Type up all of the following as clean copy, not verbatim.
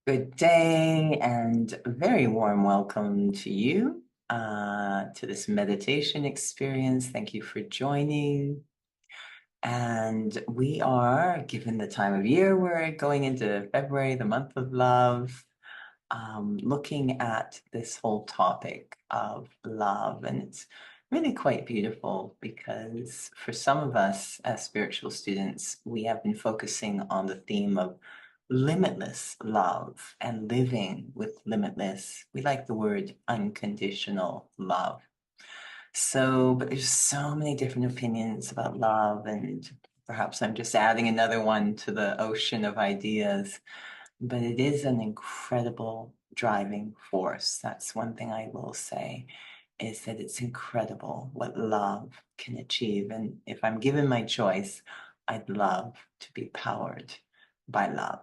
Good day and a very warm welcome to you to this meditation experience. Thank you for joining. And we are, given the time of year, we're going into February, the month of love, looking at this whole topic of love. And it's really quite beautiful because for some of us as spiritual students, we have been focusing on the theme of limitless love and living with limitless, we like the word unconditional love. But there's so many different opinions about love, and perhaps I'm just adding another one to the ocean of ideas, but it is an incredible driving force. That's one thing I will say, is that it's incredible what love can achieve. And if I'm given my choice, I'd love to be powered by love.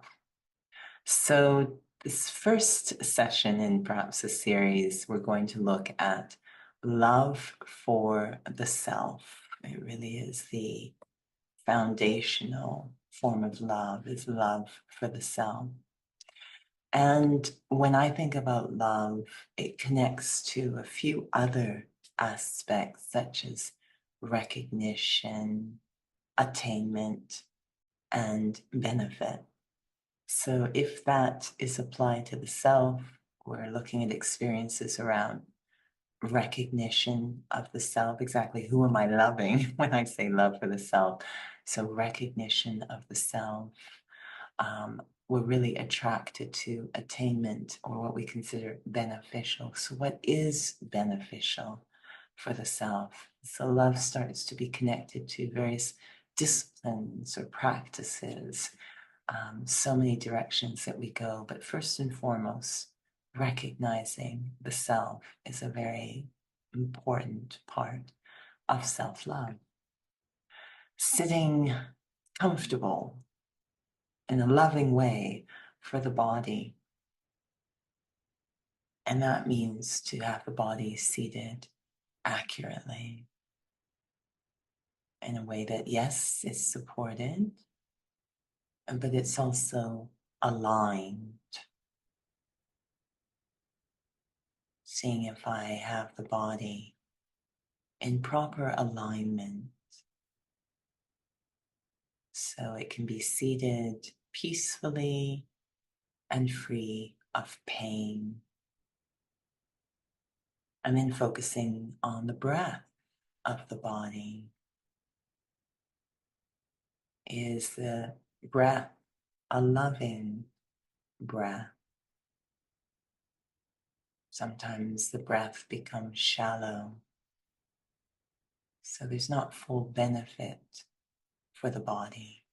So, this first session in perhaps a series, we're going to look at love for the self. It really is the foundational form of love, is love for the self. And when I think about love, it connects to a few other aspects, such as recognition, attainment, and benefit. So if that is applied to the self, we're looking at experiences around recognition of the self. Exactly who am I loving when I say love for the self? So recognition of the self. We're really attracted to attainment, or what we consider beneficial. So what is beneficial for the self? So love starts to be connected to various disciplines or practices, so many directions that we go. But first and foremost, recognizing the self is a very important part of self-love. Sitting comfortable in a loving way for the body. And that means to have the body seated accurately in a way that, yes, is supported, but it's also aligned. Seeing if I have the body in proper alignment. So it can be seated peacefully and free of pain. And then focusing on the breath of the body. Is the breath a loving breath? Sometimes the breath becomes shallow, so there's not full benefit for the body.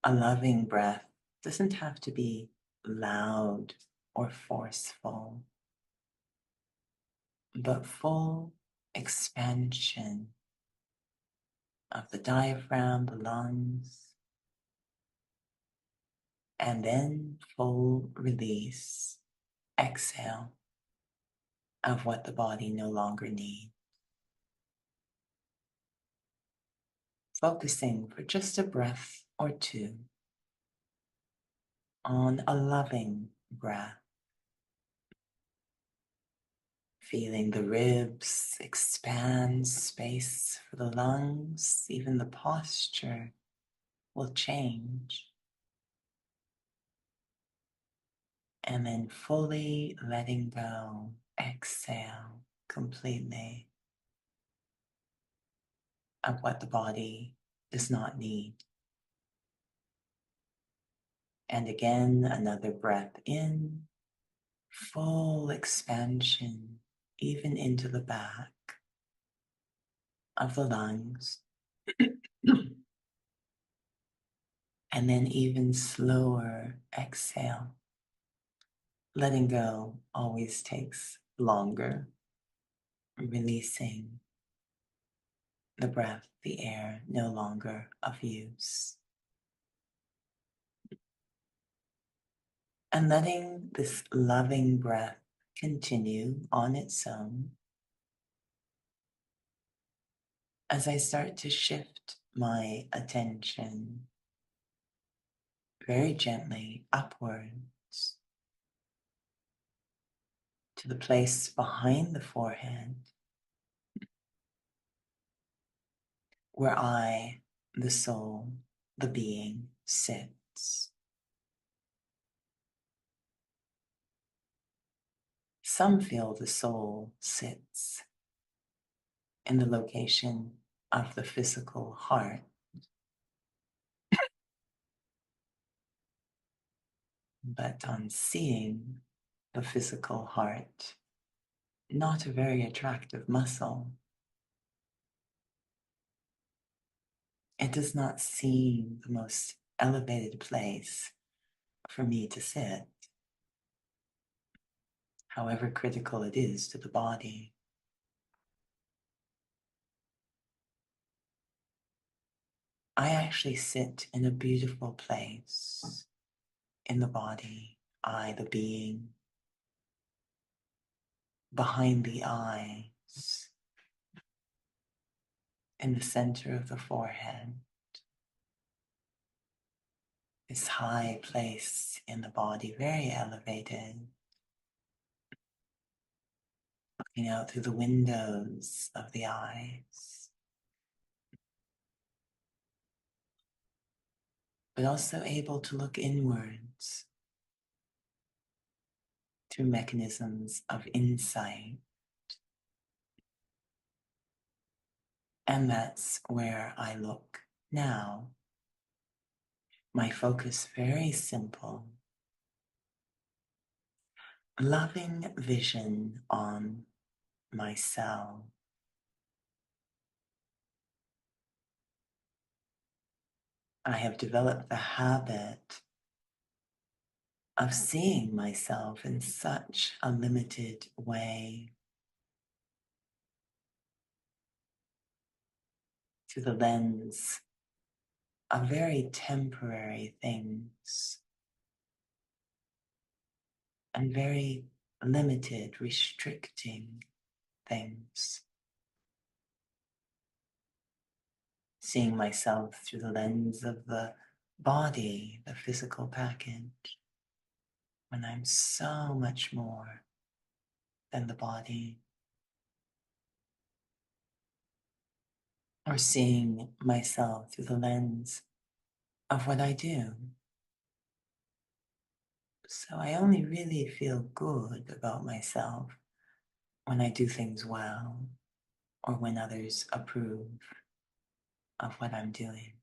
A loving breath doesn't have to be loud or forceful, but full expansion of the diaphragm, the lungs, and then full release, exhale of what the body no longer needs. Focusing for just a breath or two on a loving breath. Feeling the ribs expand, space for the lungs, even the posture will change. And then fully letting go, exhale completely of what the body does not need. And again, another breath in, full expansion, even into the back of the lungs. And then even slower exhale. Letting go always takes longer. Releasing the breath, the air, no longer of use. And letting this loving breath continue on its own as I start to shift my attention very gently upwards to the place behind the forehead where I, the soul, the being, sits. Some feel the soul sits in the location of the physical heart, but on seeing the physical heart, not a very attractive muscle, it does not seem the most elevated place for me to sit, however critical it is to the body. I actually sit in a beautiful place in the body, I, the being, behind the eyes, in the center of the forehead, this high place in the body, very elevated, looking out through the windows of the eyes, but also able to look inwards through mechanisms of insight. And that's where I look now. My focus, very simple. Loving vision on myself. I have developed the habit of seeing myself in such a limited way, through the lens of very temporary things and very limited, restricting things. Seeing myself through the lens of the body, the physical package, when I'm so much more than the body. Or seeing myself through the lens of what I do. So I only really feel good about myself when I do things well or when others approve of what I'm doing.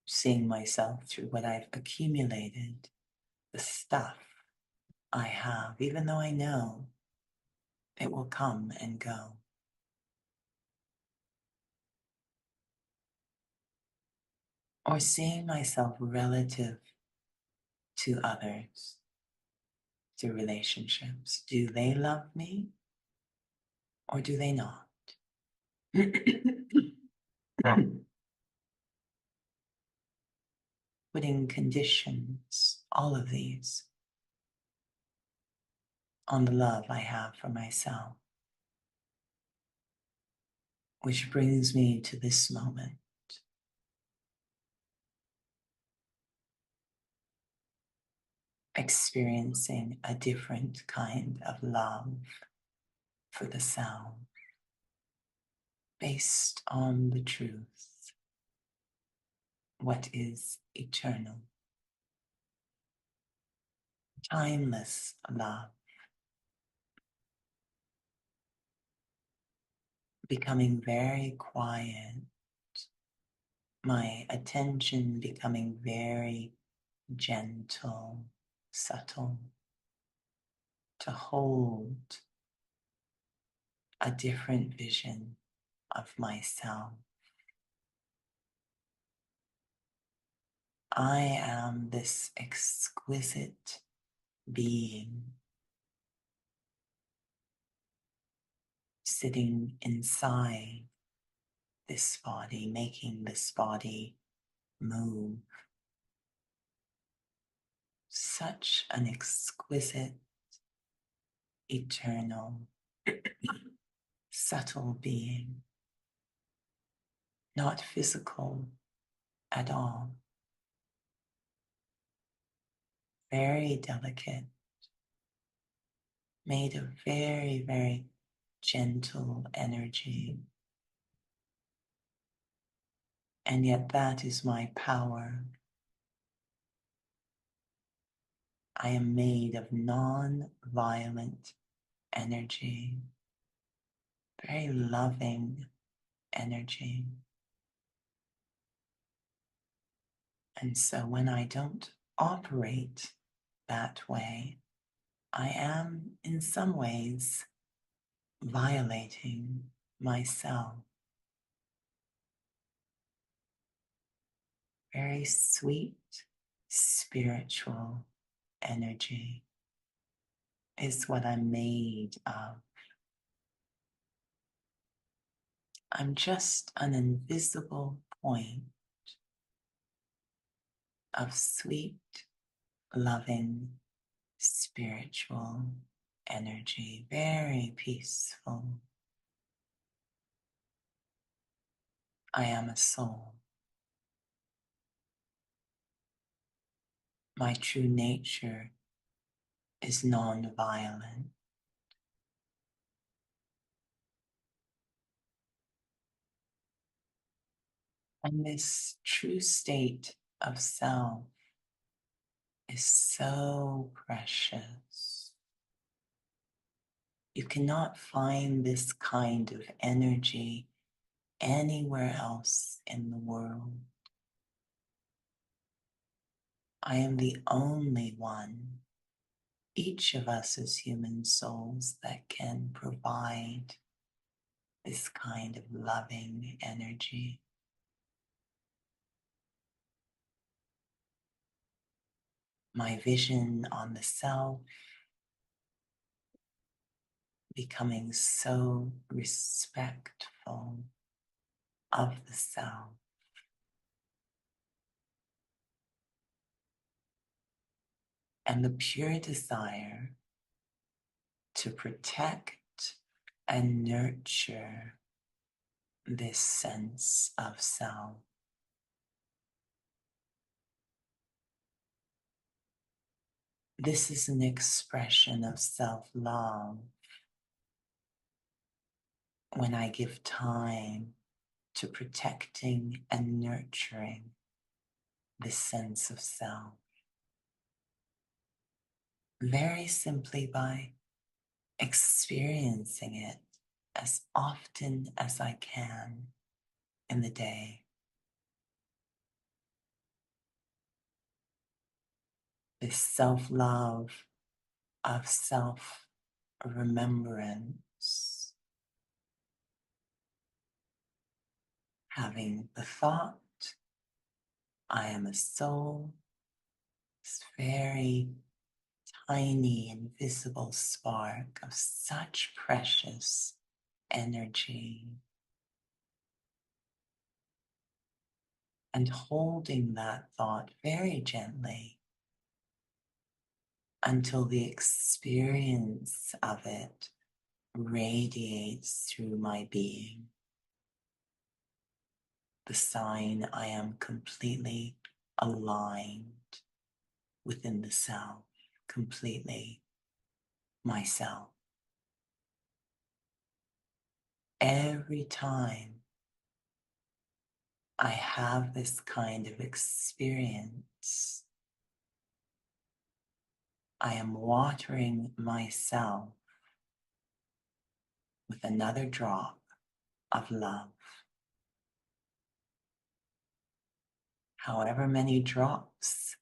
Seeing myself through what I've accumulated, the stuff I have, even though I know it will come and go. Or seeing myself relative to others, to relationships. Do they love me or do they not? Putting conditions, all of these, on the love I have for myself. Which brings me to this moment. Experiencing a different kind of love for the self, based on the truth, what is eternal, timeless love, becoming very quiet, my attention becoming very gentle, subtle, to hold a different vision of myself. I am this exquisite being sitting inside this body, making this body move. Such an exquisite, eternal, subtle being, not physical, at all. Very delicate, made of very, very gentle energy. And yet that is my power. I am made of non-violent energy, very loving energy. And so when I don't operate that way, I am in some ways violating myself. Very sweet, spiritual energy is what I'm made of. I'm just an invisible point of sweet, loving, spiritual energy, very peaceful. I am a soul. My true nature is non-violent. And this true state of self is so precious. You cannot find this kind of energy anywhere else in the world. I am the only one, each of us as human souls, that can provide this kind of loving energy. My vision on the self becoming so respectful of the self. And the pure desire to protect and nurture this sense of self. This is an expression of self-love when I give time to protecting and nurturing this sense of self. Very simply by experiencing it as often as I can in the day. This self-love of self-remembrance. Having the thought, I am a soul, this very tiny, invisible spark of such precious energy. And holding that thought very gently until the experience of it radiates through my being. The sign I am completely aligned within the self, completely myself. Every time I have this kind of experience, I am watering myself with another drop of love. However many drops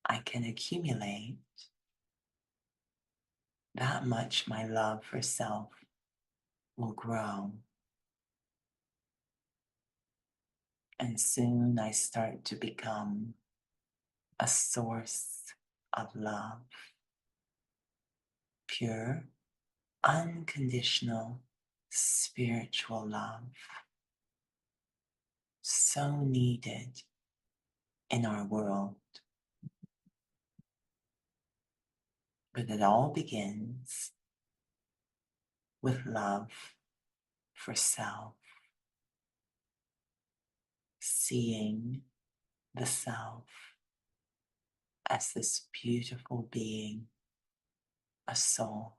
I can accumulate, that much my love for self will grow. And soon I start to become a source of love. Pure, unconditional, spiritual love. So needed in our world. But it all begins with love for self. Seeing the self as this beautiful being, a soul.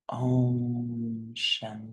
Om Shanti.